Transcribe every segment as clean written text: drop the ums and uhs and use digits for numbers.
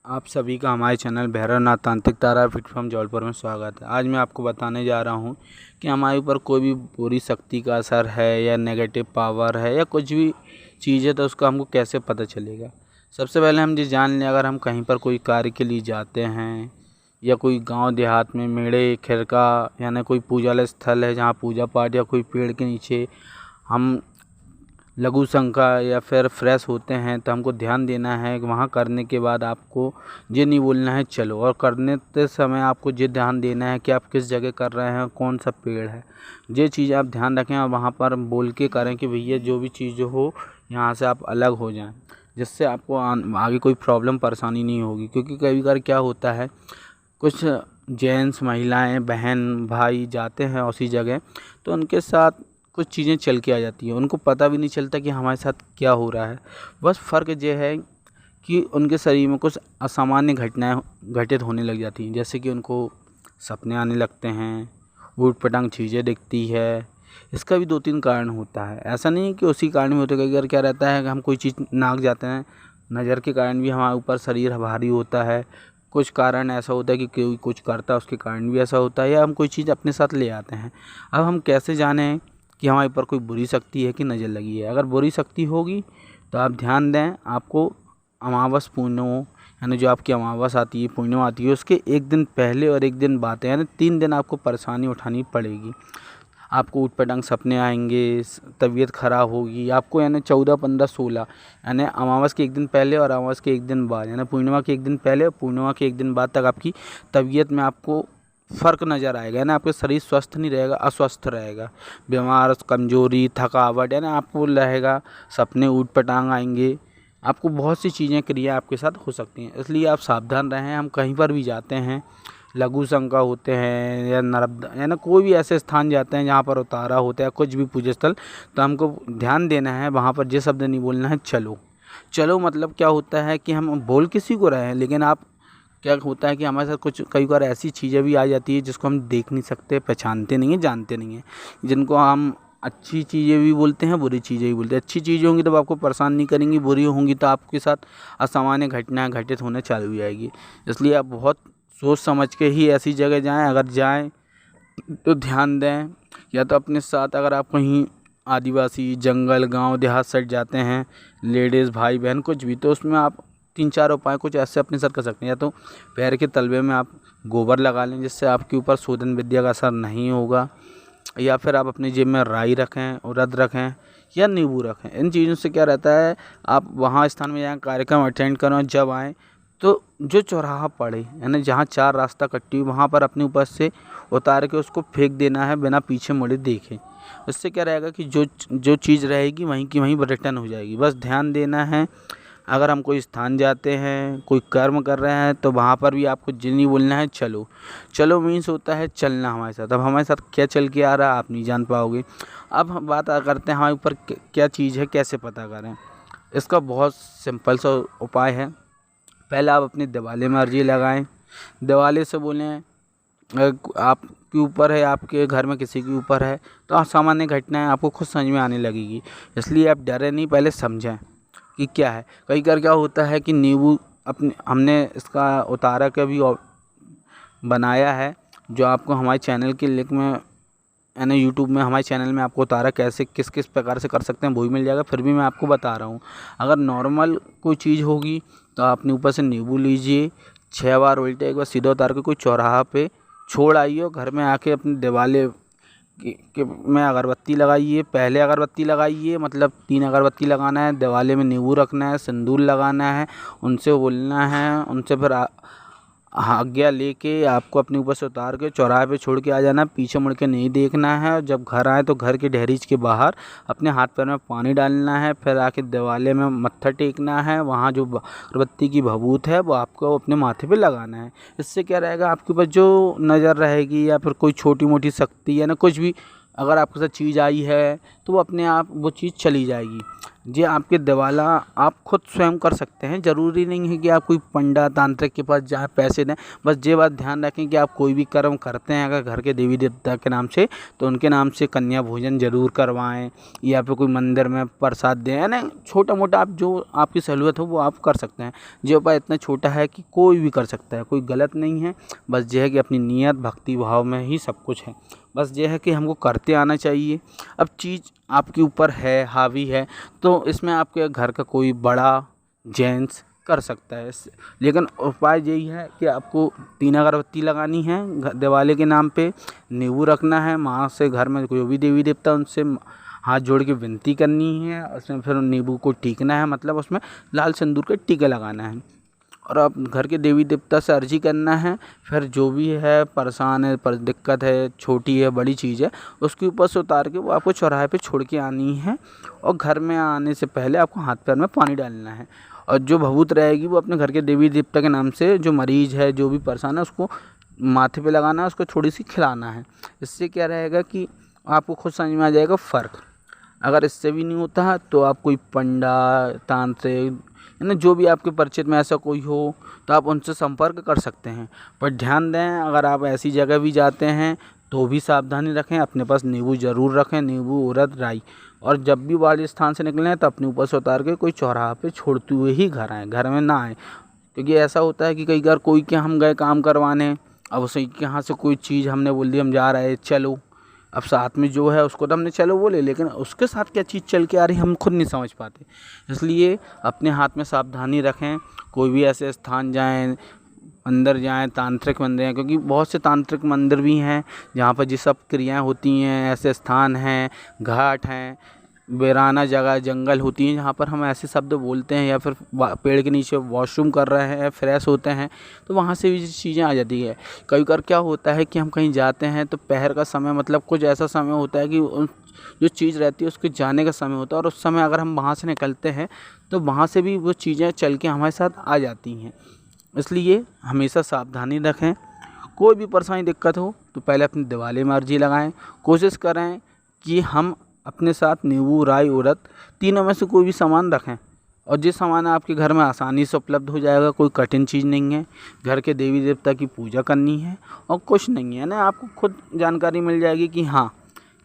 आप सभी का हमारे चैनल भैरवनाथ तांत्रिक तारा पीठ फ्रॉम जबलपुर में स्वागत है। आज मैं आपको बताने जा रहा हूं कि हमारे ऊपर कोई भी बुरी शक्ति का असर है या नेगेटिव पावर है या कुछ भी चीज़ है तो उसका हमको कैसे पता चलेगा। सबसे पहले हम ये जान लें, अगर हम कहीं पर कोई कार्य के लिए जाते हैं या कोई गांव देहात में मेड़े खिरका यानी कोई पूजालय स्थल है जहाँ पूजा पाठ या कोई पेड़ के नीचे हम लघु शंका या फिर फ्रेश होते हैं तो हमको ध्यान देना है कि वहाँ करने के बाद आपको ये नहीं बोलना है चलो, और करने के समय आपको ये ध्यान देना है कि आप किस जगह कर रहे हैं, कौन सा पेड़ है। ये चीज़ आप ध्यान रखें और वहाँ पर बोल के करें कि भैया जो भी चीज़ हो यहाँ से आप अलग हो जाएं, जिससे आपको आगे कोई प्रॉब्लम परेशानी नहीं होगी। क्योंकि कई बार क्या होता है, कुछ जेंट्स महिलाएं बहन भाई जाते हैं उसी जगह तो उनके साथ कुछ चीज़ें चल के आ जाती हैं, उनको पता भी नहीं चलता कि हमारे साथ क्या हो रहा है। बस फ़र्क ये है कि उनके शरीर में कुछ असामान्य घटनाएं घटित होने लग जाती हैं, जैसे कि उनको सपने आने लगते हैं, ऊट पटांग चीज़ें दिखती है। इसका भी 2-3 कारण होता है, ऐसा नहीं है कि उसी कारण में होता है। कई बार क्या रहता है कि हम कोई चीज़ नाक जाते हैं, नज़र के कारण भी हमारे ऊपर शरीर भारी होता है। कुछ कारण ऐसा होता है कि कोई कुछ करता है उसके कारण भी ऐसा होता है, या हम कोई चीज़ अपने साथ ले आते हैं। अब हम कैसे जानें कि हमारे ऊपर कोई बुरी शक्ति है कि नज़र लगी है। अगर बुरी शक्ति होगी तो आप ध्यान दें, आपको अमावस पूर्णिमा यानी जो आपकी अमावस आती है, पूर्णिमा आती है, उसके एक दिन पहले और एक दिन बाद यानी 3 दिन आपको परेशानी उठानी पड़ेगी। आपको ऊट पटांग सपने आएंगे, तबीयत ख़राब होगी आपको, यानी 14, 15, 16 यानी अमावस के एक दिन पहले और अमावस के एक दिन बाद यानी पूर्णिमा के एक दिन पहले और पूर्णिमा के एक दिन बाद तक आपकी तबीयत में आपको फ़र्क नज़र आएगा। यानी आपका शरीर स्वस्थ नहीं रहेगा, अस्वस्थ रहेगा, बीमार, कमज़ोरी, थकावट यानी आपको रहेगा। सपने ऊट पटांग आएंगे, आपको बहुत सी चीज़ें क्रिया आपके साथ हो सकती हैं। इसलिए आप सावधान रहें। हम कहीं पर भी जाते हैं, लघु शंका होते हैं या नर्मदा यानी कोई भी ऐसे स्थान जाते हैं जहाँ पर उतारा होता है, कुछ भी पूजा स्थल, तो हमको ध्यान देना है वहाँ पर ये शब्द नहीं बोलना है चलो। चलो मतलब क्या होता है कि हम बोल किसी को रहे हैं, लेकिन आप क्या होता है कि हमारे साथ कुछ कई बार ऐसी चीज़ें भी आ जाती है जिसको हम देख नहीं सकते, पहचानते नहीं हैं, जानते नहीं हैं, जिनको हम अच्छी चीज़ें भी बोलते हैं, बुरी चीज़ें भी बोलते हैं। अच्छी चीज़ें होंगी तो आपको परेशान नहीं करेंगी, बुरी होंगी तो आपके साथ असामान्य घटनाएं घटित होने चालू हो जाएगी। इसलिए आप बहुत सोच समझ के ही ऐसी जगह जाएं। अगर जाएं तो ध्यान दें, या तो अपने साथ अगर आप कहीं आदिवासी जंगल गांव देहात साइड जाते हैं, लेडीज़ भाई बहन कुछ भी, तो उसमें आप 3-4 उपाय कुछ ऐसे अपने साथ कर सकते हैं। या तो पैर के तलवे में आप गोबर लगा लें, जिससे आपके ऊपर शोधन विद्या का असर नहीं होगा। या फिर आप अपनी जेब में राई रखें, उड़द रखें या नींबू रखें। इन चीज़ों से क्या रहता है, आप वहाँ स्थान में जाएँ, कार्यक्रम अटेंड करें, जब आएँ तो जो चौराहा पड़े यानी जहाँ 4 रास्ता कट्टी वहाँ पर अपने ऊपर से उतार के उसको फेंक देना है बिना पीछे मुड़े देखे। इससे क्या रहेगा कि जो चीज़ रहेगी वहीं की वहीं रिटर्न हो जाएगी। बस ध्यान देना है। अगर हम कोई स्थान जाते हैं, कोई कर्म कर रहे हैं, तो वहाँ पर भी आपको ये नहीं बोलना है चलो। चलो मीन्स होता है चलना हमारे साथ। अब हमारे साथ क्या चल के आ रहा है आप नहीं जान पाओगे। अब हम बात करते हैं हमारे ऊपर क्या चीज़ है, कैसे पता करें। इसका बहुत सिंपल सा उपाय है। पहले आप अपने दिवाले में अर्जी लगाएं। दिवाले से बोलें आपके ऊपर है, आपके घर में किसी के ऊपर है, तो असामान्य घटनाएं आपको खुद समझ में आने लगेगी। इसलिए आप डरे नहीं, पहले समझें कि क्या है। कई बार क्या होता है कि नींबू अपने हमने इसका उतारा का भी बनाया है, जो आपको हमारे चैनल के लिंक में यानी यूट्यूब में हमारे चैनल में आपको उतारा कैसे किस किस प्रकार से कर सकते हैं वो भी मिल जाएगा। फिर भी मैं आपको बता रहा हूँ। अगर नॉर्मल कोई चीज़ होगी तो आपने ऊपर से नींबू लीजिए, 6 बार उल्टे, एक बार सीधा उतार के कोई चौराहा पे छोड़ आइए और घर में आके अपने दिवाले में अगरबत्ती लगाइए। पहले अगरबत्ती लगाइए, मतलब 3 अगरबत्ती लगाना है, दिवाले में नींबू रखना है, सिंदूर लगाना है, उनसे बोलना है, उनसे फिर आज्ञा लेके आपको अपने ऊपर से उतार के चौराहे पे छोड़ के आ जाना है। पीछे मुड़ के नहीं देखना है। और जब घर आए तो घर के दहलीज के बाहर अपने हाथ पैर में पानी डालना है, फिर आके दिवाले में मत्था टेकना है। वहाँ जो अगरबत्ती की भभूत है वो आपको अपने माथे पे लगाना है। इससे क्या रहेगा, आपके ऊपर जो नज़र रहेगी या फिर कोई छोटी मोटी शक्ति या ना कुछ भी अगर आपके साथ चीज़ आई है तो वो अपने आप वो चीज़ चली जाएगी। ये आपके दिवाला आप खुद स्वयं कर सकते हैं। ज़रूरी नहीं है कि आप कोई पंडा तांत्रिक के पास जाएँ पैसे दें। बस ये बात ध्यान रखें कि आप कोई भी कर्म करते हैं अगर घर के देवी देवता के नाम से, तो उनके नाम से कन्या भोजन ज़रूर करवाएं, या फिर कोई मंदिर में प्रसाद दें, है ना। छोटा मोटा आप जो आपकी सहूलियत हो वो आप कर सकते हैं। ये उपाय इतना छोटा है कि कोई भी कर सकता है, कोई गलत नहीं है। बस ये है कि अपनी नियत भक्ति भाव में ही सब कुछ है। बस ये है कि हमको करते आना चाहिए। अब चीज़ आपके ऊपर है, हावी है, तो इसमें आपके घर का कोई बड़ा जेंट्स कर सकता है। लेकिन उपाय यही है कि आपको 3 अगरबत्ती लगानी है दिवाली के नाम पे, नींबू रखना है, माँ से घर में कोई भी देवी देवता उनसे हाथ जोड़ के विनती करनी है, उसमें फिर नींबू को टीकना है, मतलब उसमें लाल सिंदूर के टीके लगाना है, और आप घर के देवी देवता से अर्जी करना है। फिर जो भी है परेशान है, पर दिक्कत है, छोटी है बड़ी चीज़ है, उसके ऊपर से उतार के वो आपको चौराहे पे छोड़ के आनी है, और घर में आने से पहले आपको हाथ पैर में पानी डालना है। और जो भभूत रहेगी वो अपने घर के देवी देवता के नाम से, जो मरीज़ है जो भी परेशान है उसको माथे पे लगाना है, उसको थोड़ी सी खिलाना है। इससे क्या रहेगा कि आपको खुद समझ में आ जाएगा फ़र्क। अगर इससे भी नहीं होता है तो आप कोई पंडा तांत्रिक, है ना, जो भी आपके परिचित में ऐसा कोई हो तो आप उनसे संपर्क कर सकते हैं। पर ध्यान दें, अगर आप ऐसी जगह भी जाते हैं तो भी सावधानी रखें, अपने पास नींबू ज़रूर रखें, नींबू, उड़द, राई। और जब भी वाले स्थान से निकलें तो अपने ऊपर से उतार के कोई चौराहा पे छोड़ते हुए ही घर आएँ, घर में ना आएँ। क्योंकि ऐसा होता है कि कई बार कोई के हम गए काम करवाने, अब उसे के यहाँ से कोई चीज़ हमने बोल दी हम जा रहे चलो, अब साथ में जो है उसको तो हमने चलो बोले, लेकिन उसके साथ क्या चीज़ चल के आ रही हम खुद नहीं समझ पाते। इसलिए अपने हाथ में सावधानी रखें। कोई भी ऐसे स्थान जाएं, अंदर जाएं, तांत्रिक मंदिर हैं, क्योंकि बहुत से तांत्रिक मंदिर भी हैं जहाँ पर ये सब क्रियाएं होती हैं। ऐसे स्थान हैं, घाट हैं, वीराना जगह, जंगल होती हैं जहाँ पर हम ऐसे शब्द बोलते हैं, या फिर पेड़ के नीचे वॉशरूम कर रहे हैं, फ्रेश होते हैं, तो वहाँ से भी चीज़ें आ जाती है। कई बार क्या होता है कि हम कहीं जाते हैं तो पहर का समय, मतलब कुछ ऐसा समय होता है कि जो चीज़ रहती है उसके जाने का समय होता है, और उस समय अगर हम वहाँ से निकलते हैं तो वहाँ से भी वो चीज़ें चल के हमारे साथ आ जाती हैं। इसलिए हमेशा सावधानी रखें। कोई भी परेशानी दिक्कत हो तो पहले अपनी दिवाली में अर्जी लगाएं। कोशिश करें कि हम अपने साथ नींबू, राई, उड़द तीनों में से कोई भी सामान रखें, और जिस सामान आपके घर में आसानी से उपलब्ध हो जाएगा। कोई कठिन चीज़ नहीं है, घर के देवी देवता की पूजा करनी है और कुछ नहीं है ना। आपको खुद जानकारी मिल जाएगी कि हाँ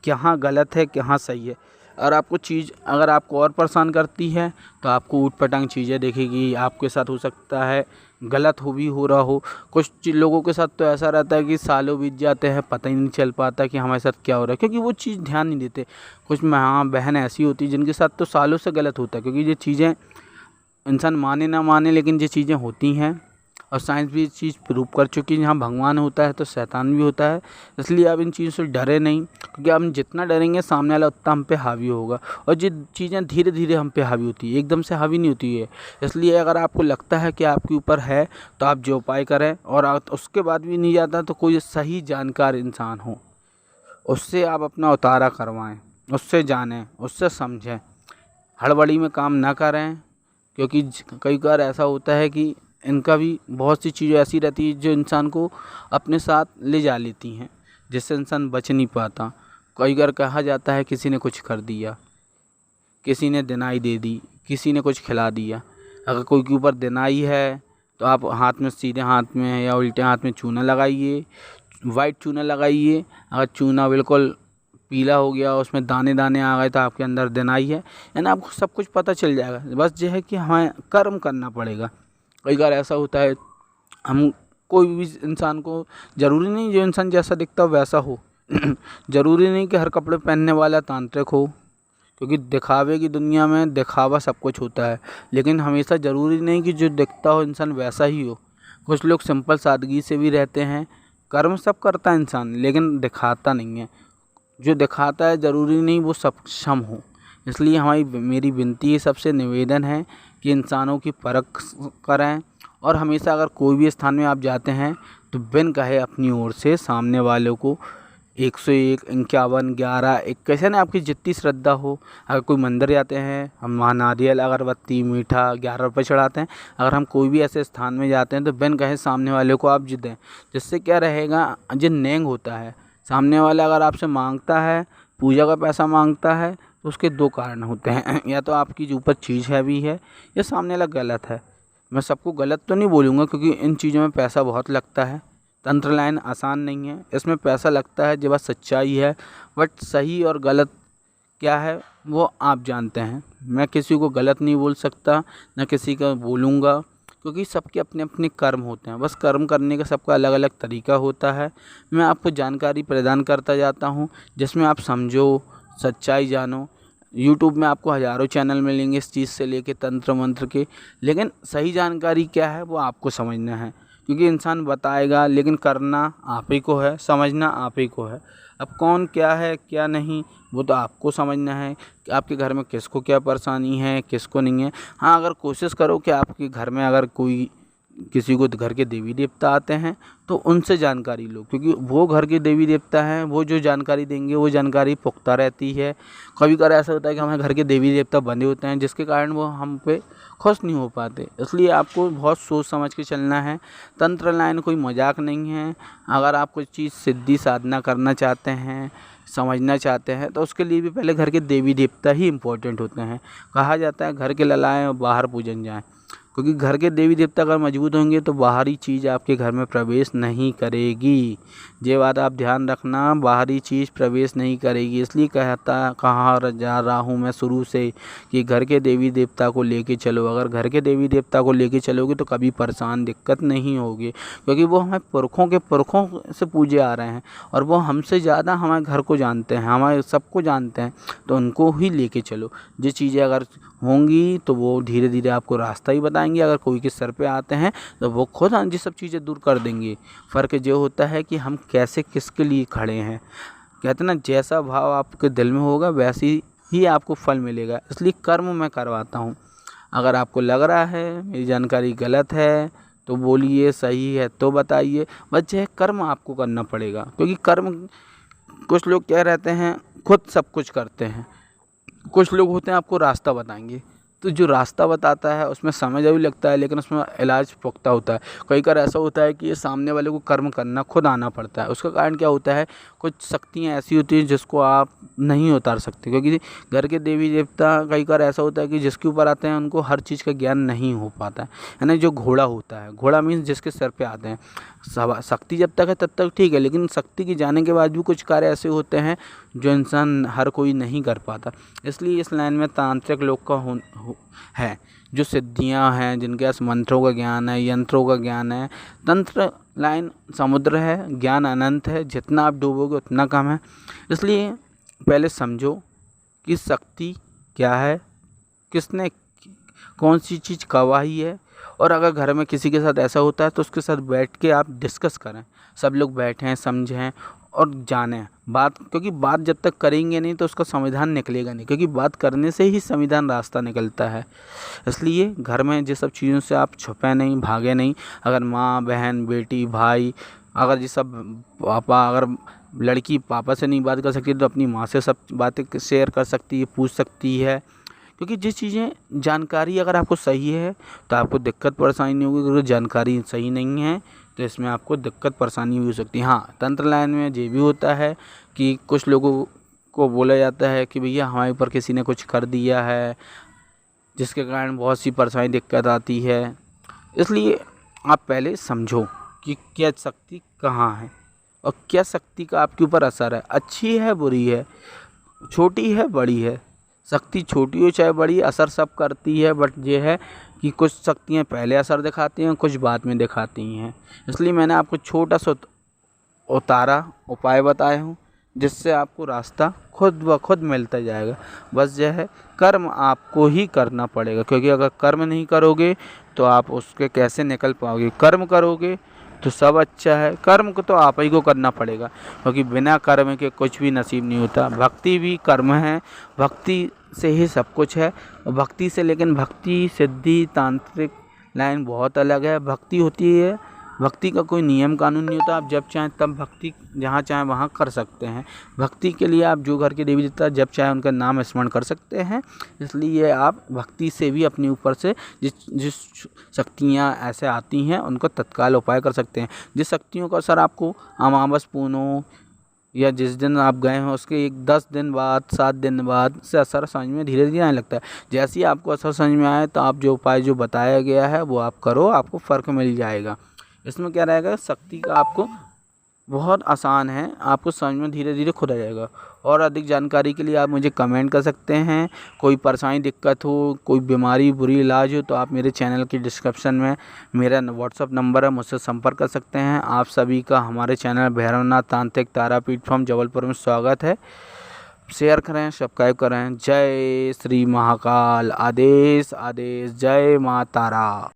कहाँ गलत है, कहाँ सही है। और आपको चीज़ अगर आपको और परेशान करती है तो आपको ऊट पटांग चीज़ें दिखेगी। आपके साथ हो सकता है गलत हो रहा हो। कुछ लोगों के साथ तो ऐसा रहता है कि सालों बीत जाते हैं, पता ही नहीं चल पाता कि हमारे साथ क्या हो रहा है, क्योंकि वो चीज़ ध्यान नहीं देते। कुछ माँ बहन ऐसी होती है जिनके साथ तो सालों से गलत होता है, क्योंकि ये चीज़ें इंसान माने ना माने लेकिन ये चीज़ें होती हैं। और साइंस भी इस चीज़ प्रूव कर चुकी है, जहाँ भगवान होता है तो शैतान भी होता है। इसलिए आप इन चीज़ों से डरे नहीं, क्योंकि हम जितना डरेंगे सामने वाला उतना हम पे हावी होगा। और ये चीज़ें धीरे धीरे हम पे हावी होती है, एकदम से हावी नहीं होती है। इसलिए अगर आपको लगता है कि आपके ऊपर है तो आप जो उपाय करें, और उसके बाद भी नहीं जाता तो कोई सही जानकार इंसान हो उससे आप अपना उतारा करवाएं, उससे जानें, उससे समझें। हड़बड़ी में काम ना करें, क्योंकि कई बार ऐसा होता है कि इनका भी बहुत सी चीज़ें ऐसी रहती है जो इंसान को अपने साथ ले जा लेती हैं, जिससे इंसान बच नहीं पाता। कई बार कहा जाता है किसी ने कुछ कर दिया, किसी ने दिनाई दे दी, किसी ने कुछ खिला दिया। अगर कोई के ऊपर दिनाई है तो आप हाथ में, सीधे हाथ में या उल्टे हाथ में चूना लगाइए, वाइट चूना लगाइए। अगर चूना बिल्कुल पीला हो गया, उसमें दाने दाने आ गए तो आपके अंदर दिनाई है, यानी आपको सब कुछ पता चल जाएगा। बस ये है कि हमें कर्म करना पड़ेगा। कई बार ऐसा होता है हम कोई भी इंसान को, ज़रूरी नहीं जो इंसान जैसा दिखता हो वैसा हो ज़रूरी नहीं कि हर कपड़े पहनने वाला तांत्रिक हो, क्योंकि दिखावे की दुनिया में दिखावा सब कुछ होता है। लेकिन हमेशा ज़रूरी नहीं कि जो दिखता हो इंसान वैसा ही हो। कुछ लोग सिंपल सादगी से भी रहते हैं। कर्म सब करता है इंसान, लेकिन दिखाता नहीं है। जो दिखाता है ज़रूरी नहीं वो सक्षम हो। इसलिए मेरी विनती है, सबसे निवेदन है कि इंसानों की परख करें, और हमेशा अगर कोई भी स्थान में आप जाते हैं तो बिन कहे अपनी ओर से सामने वालों को 101, 51, 11, 21 है ना, आपकी जितनी श्रद्धा हो। अगर कोई मंदिर जाते हैं हम वहाँ नारियल, अगरबत्ती, मीठा 11 रुपये चढ़ाते हैं। अगर हम कोई भी ऐसे स्थान में जाते हैं तो बिन कहे सामने वाले को आप दें। जिससे क्या रहेगा, जो नेंग होता है, सामने वाला अगर आपसे मांगता है, पूजा का पैसा मांगता है, तो उसके दो कारण होते हैं, या तो आपकी जो ऊपर चीज़ हैवी है या सामने वाला गलत है। मैं सबको गलत तो नहीं बोलूँगा, क्योंकि इन चीज़ों में पैसा बहुत लगता है। तंत्र लाइन आसान नहीं है, इसमें पैसा लगता है, जो बात सच्चाई है। बट सही और गलत क्या है वो आप जानते हैं। मैं किसी को गलत नहीं बोल सकता, ना किसी का बोलूँगा, क्योंकि सबके अपने अपने कर्म होते हैं। बस कर्म करने का सबका अलग अलग तरीका होता है। मैं आपको जानकारी प्रदान करता जाता हूँ जिसमें आप समझो, सच्चाई जानो। यूट्यूब में आपको हज़ारों चैनल मिलेंगे इस चीज़ से लेके तंत्र मंत्र के, लेकिन सही जानकारी क्या है वो आपको समझना है। क्योंकि इंसान बताएगा, लेकिन करना आप ही को है, समझना आप ही को है। अब कौन क्या है क्या नहीं वो तो आपको समझना है कि आपके घर में किसको क्या परेशानी है, किसको नहीं है। हाँ, अगर कोशिश करो कि आपके घर में अगर कोई किसी को घर के देवी देवता आते हैं तो उनसे जानकारी लो, क्योंकि वो घर के देवी देवता हैं, वो जो जानकारी देंगे वो जानकारी पुख्ता रहती है। कभी कभार ऐसा होता है कि हमारे घर के देवी देवता बंधे होते हैं, जिसके कारण वो हम पे खुश नहीं हो पाते। इसलिए आपको बहुत सोच समझ के चलना है। तंत्र लाइन कोई मजाक नहीं है। अगर आप कोई चीज़ सिद्धि साधना करना चाहते हैं, समझना चाहते हैं, तो उसके लिए भी पहले घर के देवी देवता ही इम्पोर्टेंट होते हैं। कहा जाता है घर के ललाएं और बाहर पूजन जाएं, क्योंकि घर के देवी देवता अगर मजबूत होंगे तो बाहरी चीज़ आपके घर में प्रवेश नहीं करेगी। ये बात आप ध्यान रखना, बाहरी चीज़ प्रवेश नहीं करेगी। इसलिए कहा जा रहा हूँ मैं शुरू से कि घर के देवी देवता को लेके चलो। अगर घर के देवी देवता को लेके चलोगे तो कभी परेशान दिक्कत नहीं होगी, क्योंकि वो हमें पुरखों के पुरखों से पूजे आ रहे हैं और वो हमसे ज़्यादा हमारे घर को जानते हैं, हमारे सबको जानते हैं। तो उनको ही लेके चलो। ये चीज़ें अगर होंगी तो वो धीरे धीरे आपको रास्ता ही बताएंगे। अगर कोई के सर पे आते हैं तो वो खुद ये सब चीज़ें दूर कर देंगे। फ़र्क जो होता है कि हम कैसे किसके लिए खड़े हैं। कहते ना, जैसा भाव आपके दिल में होगा वैसी ही आपको फल मिलेगा। इसलिए कर्म मैं करवाता हूँ। अगर आपको लग रहा है मेरी जानकारी गलत है तो बोलिए, सही है तो बताइए। बस यह कर्म आपको करना पड़ेगा, क्योंकि कर्म, कुछ लोग क्या रहते हैं खुद सब कुछ करते हैं, कुछ लोग होते हैं आपको रास्ता बताएंगे। तो जो रास्ता बताता है उसमें समय भी लगता है, लेकिन उसमें इलाज पुख्ता होता है। कई बार ऐसा होता है कि ये सामने वाले को कर्म करना खुद आना पड़ता है। उसका कारण क्या होता है, कुछ शक्तियाँ ऐसी होती हैं जिसको आप नहीं उतार सकते, क्योंकि घर के देवी देवता कई बार ऐसा होता है कि जिसके ऊपर आते हैं उनको हर चीज़ का ज्ञान नहीं हो पाता है। यानी जो घोड़ा होता है, घोड़ा मीन्स जिसके सर पे आते हैं, शक्ति जब तक है तब तक ठीक है, लेकिन शक्ति के जाने के बाद भी कुछ कार्य ऐसे होते हैं जो इंसान हर कोई नहीं कर पाता। इसलिए इस लाइन में तांत्रिक लोग का है, जो सिद्धियां हैं, जिनके पास मंत्रों का ज्ञान है, यंत्रों का ज्ञान है। तंत्र लाइन समुद्र है, ज्ञान अनंत है, जितना आप डूबोगे उतना कम है। इसलिए पहले समझो कि शक्ति क्या है, किसने कौन सी चीज़ गवाही है। और अगर घर में किसी के साथ ऐसा होता है तो उसके साथ बैठ के आप डिस्कस करें, सब लोग बैठें, समझें और जानें बात, क्योंकि बात जब तक करेंगे नहीं तो उसका संविधान निकलेगा नहीं, क्योंकि बात करने से ही संविधान रास्ता निकलता है। इसलिए घर में जिस सब चीज़ों से आप छुपे नहीं, भागे नहीं। अगर माँ, बहन, बेटी, भाई, अगर ये सब पापा, अगर लड़की पापा से नहीं बात कर सकती तो अपनी माँ से सब बातें शेयर कर सकती है, पूछ सकती है। क्योंकि जिस चीज़ें जानकारी अगर आपको सही है तो आपको दिक्कत परेशानी नहीं होगी। अगर जानकारी सही नहीं है तो इसमें आपको दिक्कत परेशानी भी हो सकती है। हाँ, तंत्र लाइन में ये भी होता है कि कुछ लोगों को बोला जाता है कि भैया हमारे ऊपर किसी ने कुछ कर दिया है, जिसके कारण बहुत सी परेशानी दिक्कत आती है। इसलिए आप पहले समझो कि क्या शक्ति कहाँ है और क्या शक्ति का आपके ऊपर असर है, अच्छी है बुरी है, छोटी है बड़ी है। शक्ति छोटी हो चाहे बड़ी, असर सब करती है। बट ये है कि कुछ शक्तियाँ पहले असर दिखाती हैं, कुछ बाद में दिखाती हैं। इसलिए मैंने आपको छोटा सा उतारा उपाय बताए हूँ, जिससे आपको रास्ता खुद ब खुद मिलता जाएगा। बस यह है, कर्म आपको ही करना पड़ेगा, क्योंकि अगर कर्म नहीं करोगे तो आप उसके कैसे निकल पाओगे। कर्म करोगे तो सब अच्छा है। कर्म को तो आप ही को करना पड़ेगा, क्योंकि बिना कर्म के कुछ भी नसीब नहीं होता। भक्ति भी कर्म है, भक्ति से ही सब कुछ है। भक्ति से, लेकिन भक्ति, सिद्धि, तांत्रिक लाइन बहुत अलग है। भक्ति होती है, भक्ति का कोई नियम कानून नहीं होता। आप जब चाहें तब भक्ति जहाँ चाहें वहाँ कर सकते हैं। भक्ति के लिए आप जो घर के देवी देवता जब चाहें उनका नाम स्मरण कर सकते हैं। इसलिए आप भक्ति से भी अपने ऊपर से जिस शक्तियाँ ऐसे आती हैं उनको तत्काल उपाय कर सकते हैं। जिस शक्तियों का असर आपको अमावस, पूर्णिमा, या जिस दिन आप गए हो उसके 10 दिन बाद 7 दिन बाद से असर समझ में धीरे धीरे आने लगता है। जैसे ही आपको असर समझ में आए तो आप जो उपाय जो बताया गया है वो आप करो, आपको फ़र्क मिल जाएगा। इसमें क्या रहेगा, शक्ति का आपको बहुत आसान है, आपको समझ में धीरे धीरे खुद आ जाएगा। और अधिक जानकारी के लिए आप मुझे कमेंट कर सकते हैं। कोई परेशानी दिक्कत हो, कोई बीमारी बुरी इलाज हो तो आप मेरे चैनल की डिस्क्रिप्शन में मेरा व्हाट्सअप नंबर है, मुझसे संपर्क कर सकते हैं। आप सभी का हमारे चैनल भैरवनाथ तांत्रिक तारापीठ फ्रॉम जबलपुर में स्वागत है। शेयर करें, सब्सक्राइब करें। जय श्री महाकाल। आदेश आदेश। जय माँ तारा।